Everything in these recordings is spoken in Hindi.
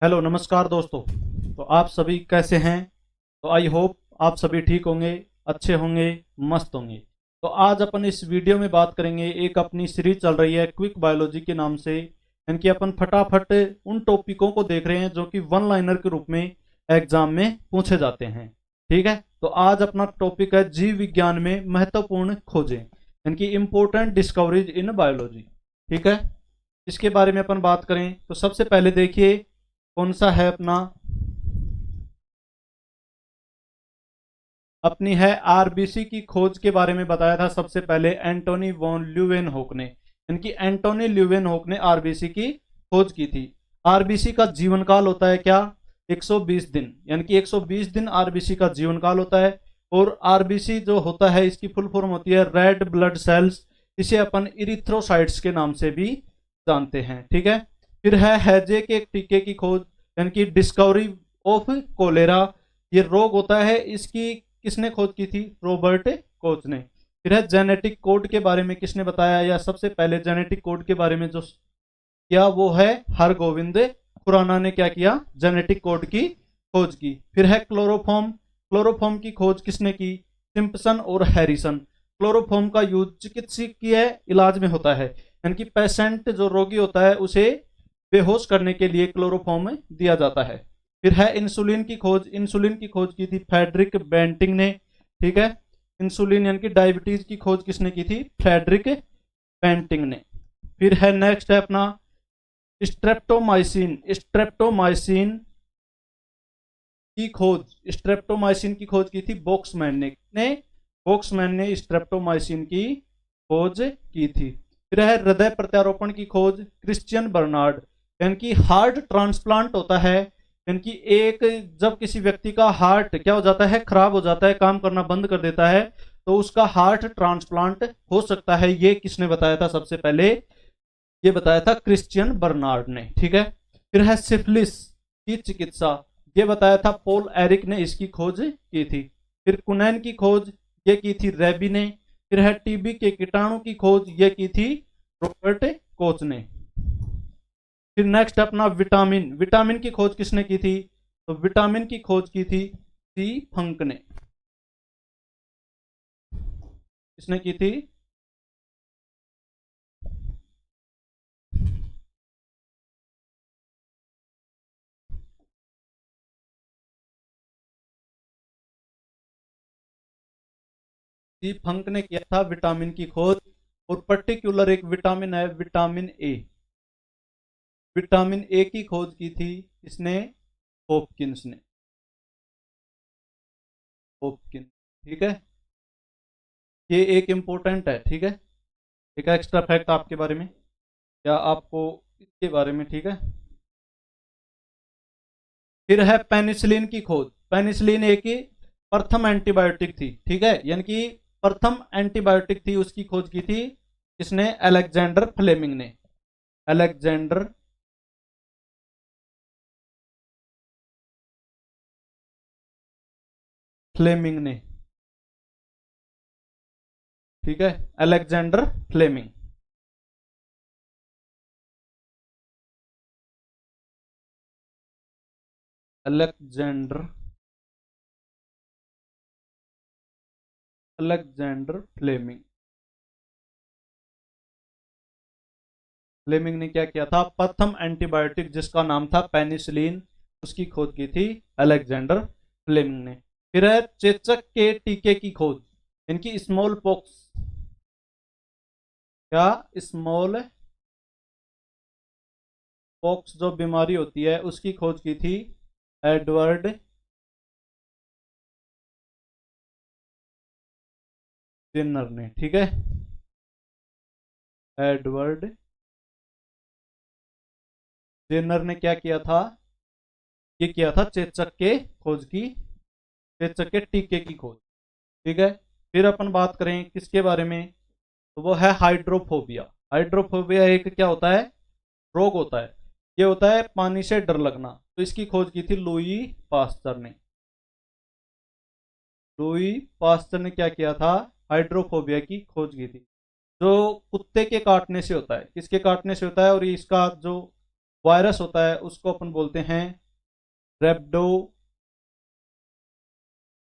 हेलो नमस्कार दोस्तों। तो आप सभी कैसे हैं? तो आई होप आप सभी ठीक होंगे, अच्छे होंगे, मस्त होंगे। तो आज अपन इस वीडियो में बात करेंगे, एक अपनी सीरीज चल रही है क्विक बायोलॉजी के नाम से। यानी अपन फटाफट उन टॉपिकों को देख रहे हैं जो कि वन लाइनर के रूप में एग्जाम में पूछे जाते हैं। ठीक है, तो आज अपना टॉपिक है जीव विज्ञान में महत्वपूर्ण खोजें, यानी कि इंपॉर्टेंट डिस्कवरीज इन बायोलॉजी। ठीक है, इसके बारे में अपन बात करें तो सबसे पहले देखिए कौन सा है अपनी है आरबीसी की खोज के बारे में बताया था सबसे पहले एंटोनी वॉन ल्यूवेनहोक ने। यानी कि एंटोनी ल्यूवेनहोक ने आरबीसी की खोज की थी। आरबीसी का जीवन काल होता है क्या? 120 दिन, यानी कि 120 दिन आरबीसी का जीवन काल होता है। और आरबीसी जो होता है इसकी फुल फॉर्म होती है रेड ब्लड सेल्स। इसे अपन इरिथ्रोसाइट्स के नाम से भी जानते हैं। ठीक है, फिर है हैजे के टीके की खोज, यानी कि डिस्कवरी ऑफ कोलेरा। ये रोग होता है, इसकी किसने खोज की थी? रॉबर्ट कोच ने। फिर है जेनेटिक कोड के बारे में किसने बताया, या सबसे पहले जेनेटिक कोड के बारे में जो किया वो है हरगोविंद खुराना ने। क्या किया? जेनेटिक कोड की खोज की। फिर है क्लोरोफॉर्म। क्लोरोफॉर्म की खोज किसने की? सिम्पसन और हैरिसन। क्लोरोफॉर्म का यूज चिकित्सकीय इलाज में होता है, यानी कि पेशेंट जो रोगी होता है उसे बेहोश करने के लिए क्लोरोफॉर्म दिया जाता है। फिर है इंसुलिन की खोज। इंसुलिन की खोज की थी फ्रेडरिक बेंटिंग ने। ठीक है, इंसुलिन यानी कि डायबिटीज की खोज किसने की थी? फ्रेडरिक बेंटिंग ने। फिर है नेक्स्ट है अपना स्ट्रेप्टोमाइसिन। स्ट्रेप्टोमाइसिन की खोज, स्ट्रेप्टोमाइसिन की खोज की थी बोक्समैन ने। बोक्समैन ने स्ट्रेप्टोमाइसिन की खोज की थी। फिर है हृदय प्रत्यारोपण की खोज, क्रिश्चियन बर्नार्ड। यानी कि हार्ट ट्रांसप्लांट होता है, यानी कि एक जब किसी व्यक्ति का हार्ट क्या हो जाता है, खराब हो जाता है, काम करना बंद कर देता है, तो उसका हार्ट ट्रांसप्लांट हो सकता है। ये किसने बताया था सबसे पहले? ये बताया था क्रिश्चियन बर्नार्ड ने। ठीक है, फिर है सिफिलिस की चिकित्सा। ये बताया था पॉल एरिक ने इसकी खोज की थी। फिर कुनैन की खोज ये की थी रेबी ने। फिर है टीबी के कीटाणु की खोज ये की थी रॉबर्ट कोच ने। फिर नेक्स्ट अपना विटामिन। विटामिन की खोज किसने की थी? तो विटामिन की खोज की थी सी फंक ने। किसने की थी? सी फंक ने किया था विटामिन की खोज। और पर्टिकुलर एक विटामिन है विटामिन ए। विटामिन ए की खोज की थी इसने हॉपकिंस ने। हॉपकिंस। ठीक है, ये एक इंपॉर्टेंट है। ठीक है, एक एक्स्ट्रा फैक्ट आपके बारे में, क्या आपको इसके बारे में। ठीक है, फिर है पेनिसिलिन की खोज। पेनिसिलिन एक ही प्रथम एंटीबायोटिक थी। ठीक है, यानी कि प्रथम एंटीबायोटिक थी, उसकी खोज की थी किसने? अलेक्जेंडर फ्लेमिंग ने। अलेक्जेंडर फ्लेमिंग ने। ठीक है, Alexander Fleming. Alexander Alexander Fleming. Fleming ने क्या किया था? प्रथम एंटीबायोटिक जिसका नाम था पेनिसिलिन, उसकी खोज की थी अलेक्जेंडर फ्लेमिंग ने। फिर है चेचक के टीके की खोज, इनकी स्मॉल पॉक्स। क्या? स्मॉल पॉक्स जो बीमारी होती है उसकी खोज की थी एडवर्ड जेनर ने। ठीक है, एडवर्ड जेनर ने क्या किया था? ये किया था चेचक के खोज की, चेचक के टीके की खोज। ठीक है, फिर अपन बात करें किसके बारे में, तो वो है हाइड्रोफोबिया। हाइड्रोफोबिया एक क्या होता है? रोग होता है। ये होता है पानी से डर लगना। तो इसकी खोज की थी लुई पास्टर ने। लुई पास्टर ने क्या किया था? हाइड्रोफोबिया की खोज की थी, जो कुत्ते के काटने से होता है। किसके काटने से होता है? और इसका जो वायरस होता है उसको अपन बोलते हैं रेप्डो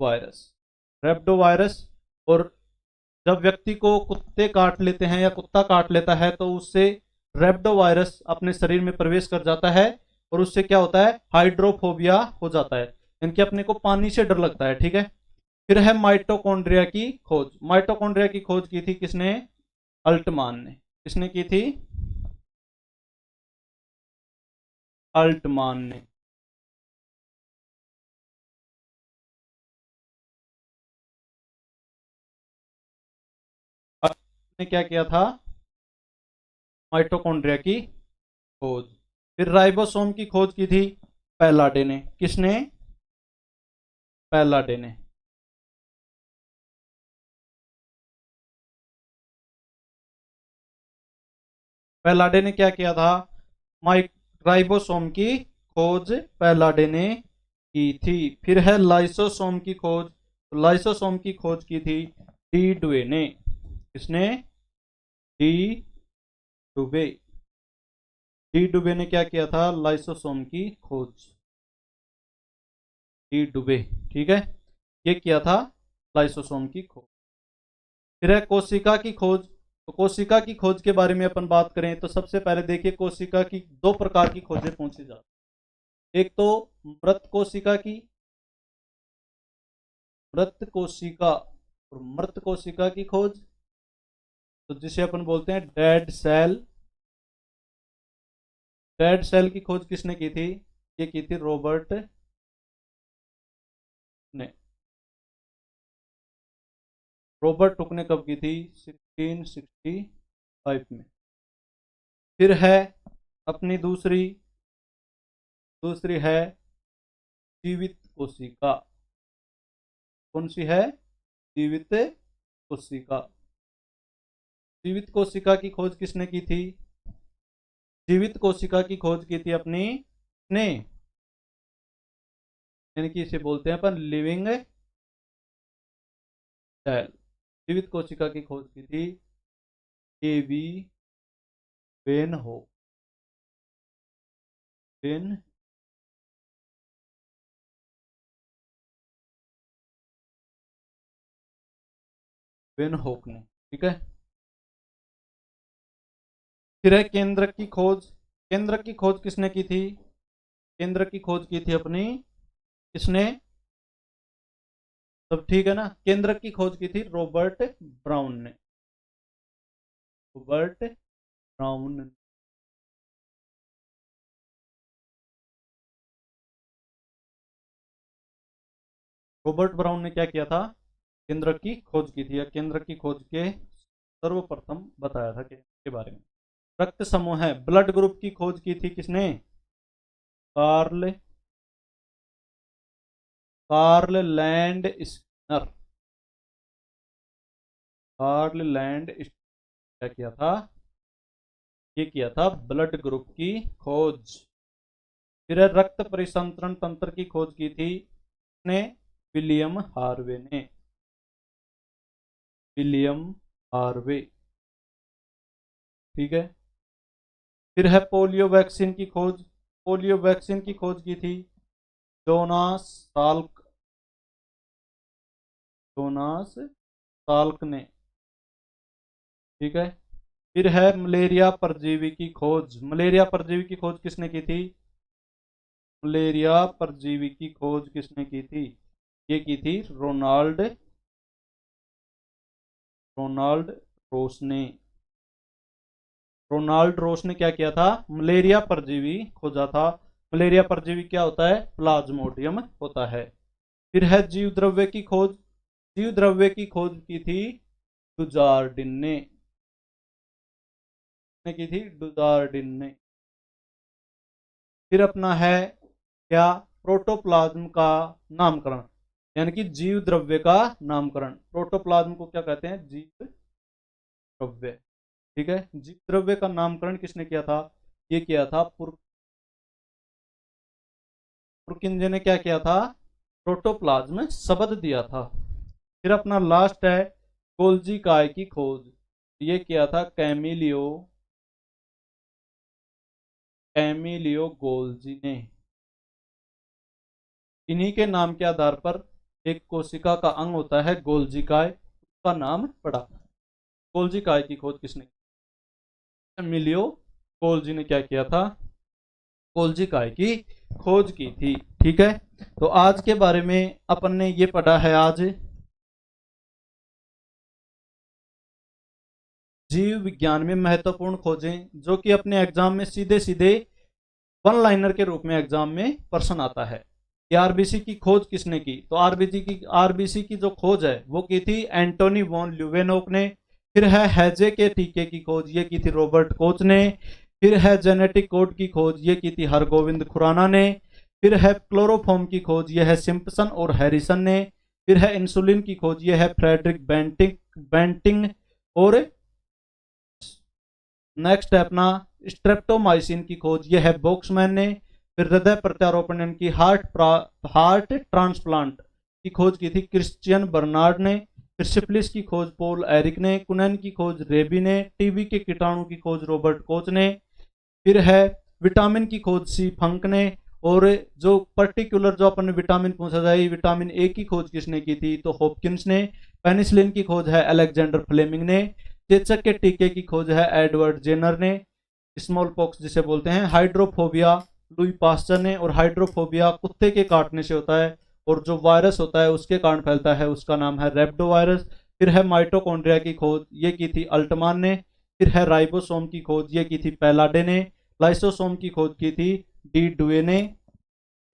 वायरस। रेप्डो वायरस। और जब व्यक्ति को कुत्ते काट लेते हैं या कुत्ता काट लेता है तो उससे रेप्डो वायरस अपने शरीर में प्रवेश कर जाता है और उससे क्या होता है, हाइड्रोफोबिया हो जाता है, इनके अपने को पानी से डर लगता है। ठीक है। फिर है माइटोकॉन्ड्रिया की खोज। माइटोकॉन्ड्रिया की खोज की थी किसने? अल्टमान ने। किसने की थी? अल्टमान ने। ने क्या किया था? माइटोकॉन्ड्रिया की खोज। फिर राइबोसोम की खोज की थी पैलाडे ने। किसने? पैलाडे ने। पैलाडे ने क्या किया था? माइक राइबोसोम की खोज पैलाडे ने की थी। फिर है लाइसोसोम की खोज। तो लाइसोसोम की खोज की थी डी डुवे ने। किसने? डी डुबे। डी डुबे ने क्या किया था? लाइसोसोम की खोज। डी डुबे। ठीक है। ये किया था लाइसोसोम की खोज। फिर है कोशिका की खोज। तो कोशिका की खोज के बारे में अपन बात करें तो सबसे पहले देखिए कोशिका की दो प्रकार की खोजें पूछी जाती। एक तो मृत कोशिका की, मृत कोशिका और मृत कोशिका की खोज, तो जिसे अपन बोलते हैं डेड सेल। डेड सेल की खोज किसने की थी? ये की थी रॉबर्ट ने। रॉबर्ट हुक ने कब की थी? 1665 में। फिर है अपनी दूसरी, दूसरी है जीवित कोशिका। कौन सी है? जीवित कोशिका। जीवित कोशिका की खोज किसने की थी? जीवित कोशिका की खोज की थी अपनी ने, यानी कि इसे बोलते हैं अपन लिविंग सेल। जीवित कोशिका की खोज की थी एवी वेन हो, वेन वेन होक ने। ठीक है। फिर है केंद्रक की खोज। केंद्रक की खोज किसने की थी? केंद्रक की खोज की थी अपनी किसने? सब ठीक है ना? केंद्रक की खोज की थी रॉबर्ट ब्राउन ने। Robert brown. रॉबर्ट ब्राउन ने क्या किया था? केंद्रक की खोज की थी, या केंद्रक की खोज के सर्वप्रथम बताया था के बारे में। रक्त समूह है, ब्लड ग्रुप की खोज की थी किसने? Karl, Karl Landsteiner. Karl Land क्या किया था? ये किया था ब्लड ग्रुप की खोज। फिर रक्त परिसंचरण तंत्र की खोज की थी ने विलियम हार्वे ने। William Harvey. ठीक है। फिर है पोलियो वैक्सीन की खोज। पोलियो वैक्सीन की खोज की थी जोनास साल्क, जोनास साल्क ने। ठीक है। फिर है मलेरिया परजीवी की खोज। मलेरिया परजीवी की खोज किसने की थी? मलेरिया परजीवी की खोज किसने की थी? ये की थी रोनाल्ड, रोनाल्ड रोस ने। रोनाल्ड रोस ने क्या किया था? मलेरिया परजीवी खोजा था। मलेरिया परजीवी क्या होता है? प्लाज्मोडियम होता है। फिर है जीव द्रव्य की खोज। जीव द्रव्य की खोज की थी डुजार्डिन ने। की थी डुजार्डिन ने। फिर अपना है क्या? प्रोटोप्लाज्म का नामकरण, यानी कि जीव द्रव्य का नामकरण। प्रोटोप्लाज्म को क्या कहते हैं? जीव द्रव्य। ठीक है। जीव द्रव्य का नामकरण किसने किया था? ये किया था पुरकिंजे ने। क्या किया था? प्रोटोप्लाज्म शब्द दिया था। फिर अपना लास्ट है गोल्जी काय की खोज। ये किया था कैमिलियो कैमिलियो गोल्जी ने। इन्हीं के नाम के आधार पर एक कोशिका का अंग होता है गोल्जी काय, उसका नाम पड़ा। गोल्जी काय की खोज किसने? कैमिलियो गोल्जी ने क्या किया था? गोल्जी काय की खोज की थी। ठीक है, तो आज के बारे में अपन ने ये पढ़ा है आज जीव विज्ञान में महत्वपूर्ण खोजें, जो कि अपने एग्जाम में सीधे सीधे वन लाइनर के रूप में एग्जाम में प्रश्न आता है कि आरबीसी की खोज किसने की। तो आरबीसी की जो खोज है वो की थी एंटोनी वॉन ल्यूवेनहोक ने। फिर है हैजे के टीके की खोज, ये की थी रॉबर्ट कोच ने। फिर है जेनेटिक कोड की खोज, ये की थी हरगोविंद खुराना ने। फिर है क्लोरोफॉर्म की खोज, ये है सिम्पसन और हैरिसन ने। फिर है इंसुलिन की खोज, ये है फ्रेडरिक बेंटिंग और नेक्स्ट है अपना स्ट्रेप्टोमाइसिन की खोज, ये है बोक्समैन ने। फिर हृदय प्रत्यारोपण यानी हार्ट ट्रांसप्लांट की खोज की थी क्रिश्चियन बर्नार्ड ने। फिर सिफिलिस की खोज पॉल एरिक ने। कुनैन की खोज रेबी ने। टीबी के कीटाणु की खोज रॉबर्ट कोच ने। फिर है विटामिन की खोज सी फंक ने। और जो पर्टिकुलर जो अपन विटामिन पूछा जाए, विटामिन ए की खोज किसने की थी? तो हॉपकिंस ने। पेनिसिलिन की खोज है अलेक्जेंडर फ्लेमिंग ने। चेचक के टीके की खोज है एडवर्ड जेनर ने। स्मॉल पॉक्स जिसे बोलते हैं हाइड्रोफोबिया लुई पास्चर ने। और हाइड्रोफोबिया कुत्ते के काटने से होता है और जो वायरस होता है उसके कारण फैलता है, उसका नाम है रेप्डो वायरस। फिर है माइटोकॉन्ड्रिया की खोज, ये की थी अल्टमान ने। फिर है राइबोसोम की खोज, ये की थी पैलाडे ने। लाइसोसोम की खोज की थी डी डुए ने।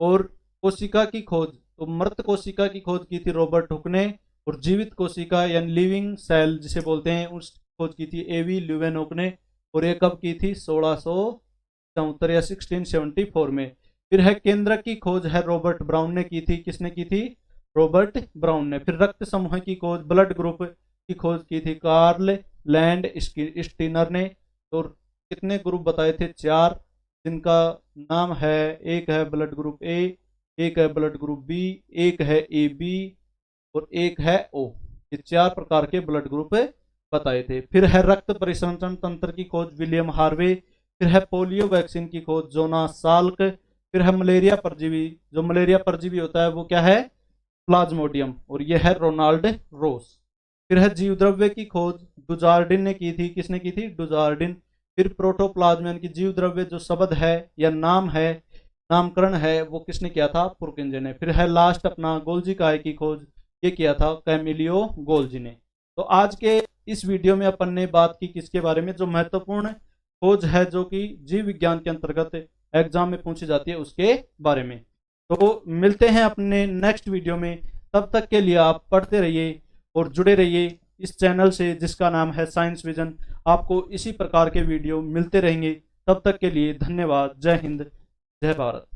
और कोशिका की खोज, तो मृत कोशिका की खोज की थी रॉबर्ट हुक ने। और जीवित कोशिका यानी लिविंग सेल जिसे बोलते हैं उस खोज की थी एवी ल्यूवेनहोक ने। और ये कब की थी? 1674 या 1674 में। फिर है केंद्रक की खोज है रॉबर्ट ब्राउन ने की थी। किसने की थी? रॉबर्ट ब्राउन ने। फिर रक्त समूह की खोज, ब्लड ग्रुप की खोज की थी कार्ल लैंड स्टीनर ने। तो कितने ग्रुप बताए थे? 4, जिनका नाम है, एक है ब्लड ग्रुप ए, एक है ब्लड ग्रुप बी, एक है ए बी और एक है ओ। ये 4 प्रकार के ब्लड ग्रुप बताए थे। फिर है रक्त परिसंचरण तंत्र की खोज विलियम हार्वे। फिर है पोलियो वैक्सीन की खोज जोनास साल्क। फिर है मलेरिया परजीवी, जो मलेरिया परजीवी होता है वो क्या है? प्लाज्मोडियम, और ये है रोनाल्ड रोस। फिर है जीवद्रव्य की खोज डुजार्डिन ने की थी। किसने की थी? डुजार्डिन। फिर प्रोटोप्लाज्म यानी कि जीवद्रव्य जो शब्द है या नाम है, नामकरण है, वो किसने किया था? पुरकिंजे ने। फिर है लास्ट अपना गोल्जी काय की खोज, ये किया था कैमिलियो गोल्जी ने। तो आज के इस वीडियो में अपन ने बात की किसके बारे में? जो महत्वपूर्ण खोज है जो कि जीव विज्ञान के अंतर्गत एग्जाम में पूछी जाती है उसके बारे में। तो मिलते हैं अपने नेक्स्ट वीडियो में, तब तक के लिए आप पढ़ते रहिए और जुड़े रहिए इस चैनल से जिसका नाम है साइंस विजन। आपको इसी प्रकार के वीडियो मिलते रहेंगे। तब तक के लिए धन्यवाद। जय हिंद, जय भारत।